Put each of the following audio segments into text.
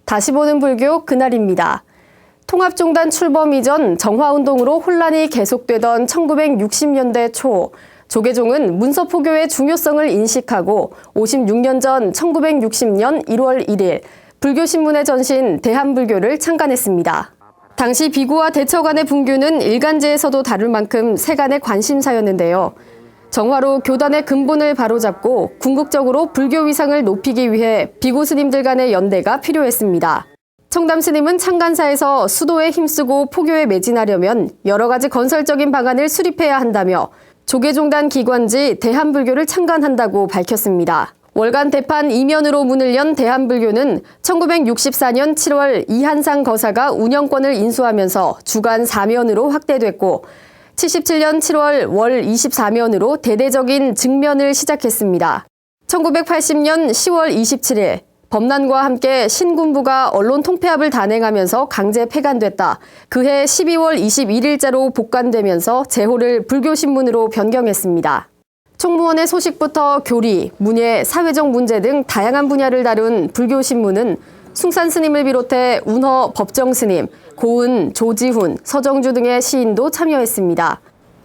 다시 보는 불교 그날입니다. 통합종단 출범 이전 정화운동으로 혼란이 계속되던 1960년대 초, 조계종은 문서포교의 중요성을 인식하고 56년 전 1960년 1월 1일 불교신문의 전신 대한불교를 창간했습니다. 당시 비구와 대처 간의 분규는 일간지에서도 다룰 만큼 세간의 관심사였는데요. 정화로 교단의 근본을 바로잡고 궁극적으로 불교 위상을 높이기 위해 비구 스님들 간의 연대가 필요했습니다. 청담 스님은 창간사에서 수도에 힘쓰고 포교에 매진하려면 여러 가지 건설적인 방안을 수립해야 한다며 조계종단 기관지 대한불교를 창간한다고 밝혔습니다. 월간 대판 이면으로 문을 연 대한불교는 1964년 7월 이한상 거사가 운영권을 인수하면서 주간 사면으로 확대됐고 77년 7월 월 24면으로 대대적인 증면을 시작했습니다. 1980년 10월 27일 범난과 함께 신군부가 언론 통폐합을 단행하면서 강제 폐간됐다. 그해 12월 21일자로 복간되면서 제호를 불교신문으로 변경했습니다. 총무원의 소식부터 교리, 문예, 사회적 문제 등 다양한 분야를 다룬 불교신문은 숭산 스님을 비롯해 운허 법정 스님, 고은, 조지훈, 서정주 등의 시인도 참여했습니다.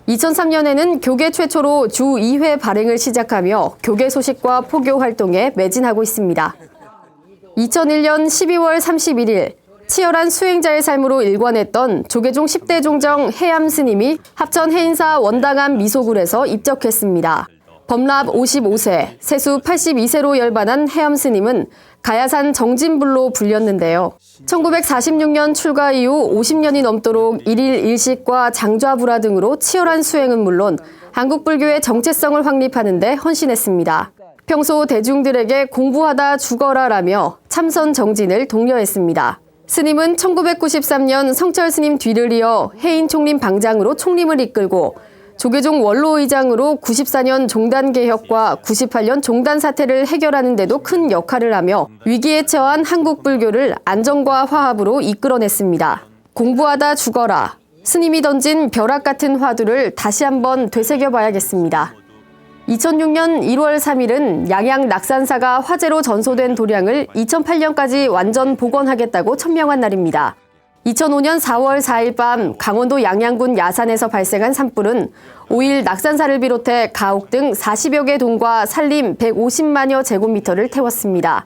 2003년에는 교계 최초로 주 2회 발행을 시작하며 교계 소식과 포교 활동에 매진하고 있습니다. 2001년 12월 31일 치열한 수행자의 삶으로 일관했던 조계종 10대 종정 해암 스님이 합천 해인사 원당암 미소굴에서 입적했습니다. 범납 55세, 세수 82세로 열반한 해암 스님은 가야산 정진불로 불렸는데요. 1946년 출가 이후 50년이 넘도록 일일 일식과 장좌불화 등으로 치열한 수행은 물론 한국 불교의 정체성을 확립하는 데 헌신했습니다. 평소 대중들에게 공부하다 죽어라라며 참선 정진을 독려했습니다. 스님은 1993년 성철 스님 뒤를 이어 해인 총림 방장으로 총림을 이끌고 조계종 원로 의장으로 94년 종단 개혁과 98년 종단 사태를 해결하는 데도 큰 역할을 하며 위기에 처한 한국 불교를 안정과 화합으로 이끌어냈습니다. 공부하다 죽어라. 스님이 던진 벼락 같은 화두를 다시 한번 되새겨봐야겠습니다. 2006년 1월 3일은 양양 낙산사가 화재로 전소된 도량을 2008년까지 완전 복원하겠다고 천명한 날입니다. 2005년 4월 4일 밤 강원도 양양군 야산에서 발생한 산불은 5일 낙산사를 비롯해 가옥 등 40여 개 동과 산림 150만여 제곱미터를 태웠습니다.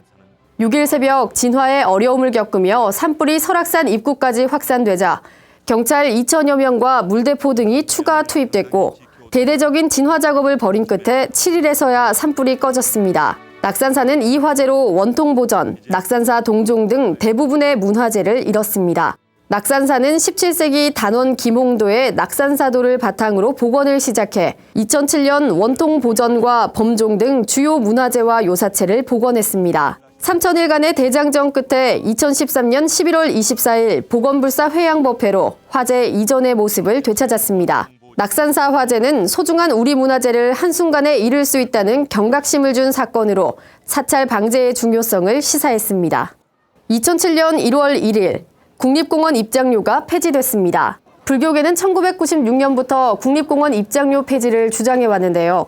6일 새벽 진화에 어려움을 겪으며 산불이 설악산 입구까지 확산되자 경찰 2천여 명과 물대포 등이 추가 투입됐고 대대적인 진화 작업을 벌인 끝에 7일에서야 산불이 꺼졌습니다. 낙산사는 이 화재로 원통보전, 낙산사 동종 등 대부분의 문화재를 잃었습니다. 낙산사는 17세기 단원 김홍도의 낙산사도를 바탕으로 복원을 시작해 2007년 원통보전과 범종 등 주요 문화재와 요사체를 복원했습니다. 3천일간의 대장정 끝에 2013년 11월 24일 보건불사 회양법회로 화재 이전의 모습을 되찾았습니다. 낙산사 화재는 소중한 우리 문화재를 한순간에 잃을 수 있다는 경각심을 준 사건으로 사찰 방제의 중요성을 시사했습니다. 2007년 1월 1일 국립공원 입장료가 폐지됐습니다. 불교계는 1996년부터 국립공원 입장료 폐지를 주장해왔는데요.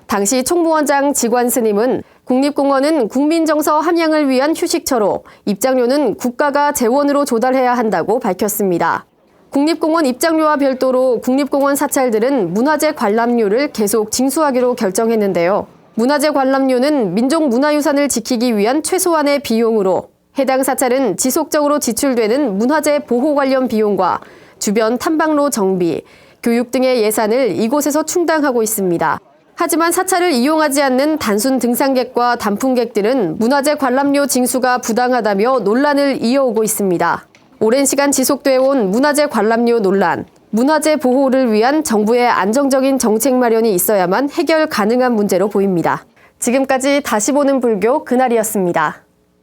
당시 총무원장 지관 스님은 국립공원은 국민정서 함양을 위한 휴식처로 입장료는 국가가 재원으로 조달해야 한다고 밝혔습니다. 국립공원 입장료와 별도로 국립공원 사찰들은 문화재 관람료를 계속 징수하기로 결정했는데요. 문화재 관람료는 민족문화유산을 지키기 위한 최소한의 비용으로 해당 사찰은 지속적으로 지출되는 문화재 보호 관련 비용과 주변 탐방로 정비, 교육 등의 예산을 이곳에서 충당하고 있습니다. 하지만 사찰을 이용하지 않는 단순 등산객과 단풍객들은 문화재 관람료 징수가 부당하다며 논란을 이어오고 있습니다. 오랜 시간 지속되어 온 문화재 관람료 논란, 문화재 보호를 위한 정부의 안정적인 정책 마련이 있어야만 해결 가능한 문제로 보입니다. 지금까지 다시 보는 불교 그날이었습니다.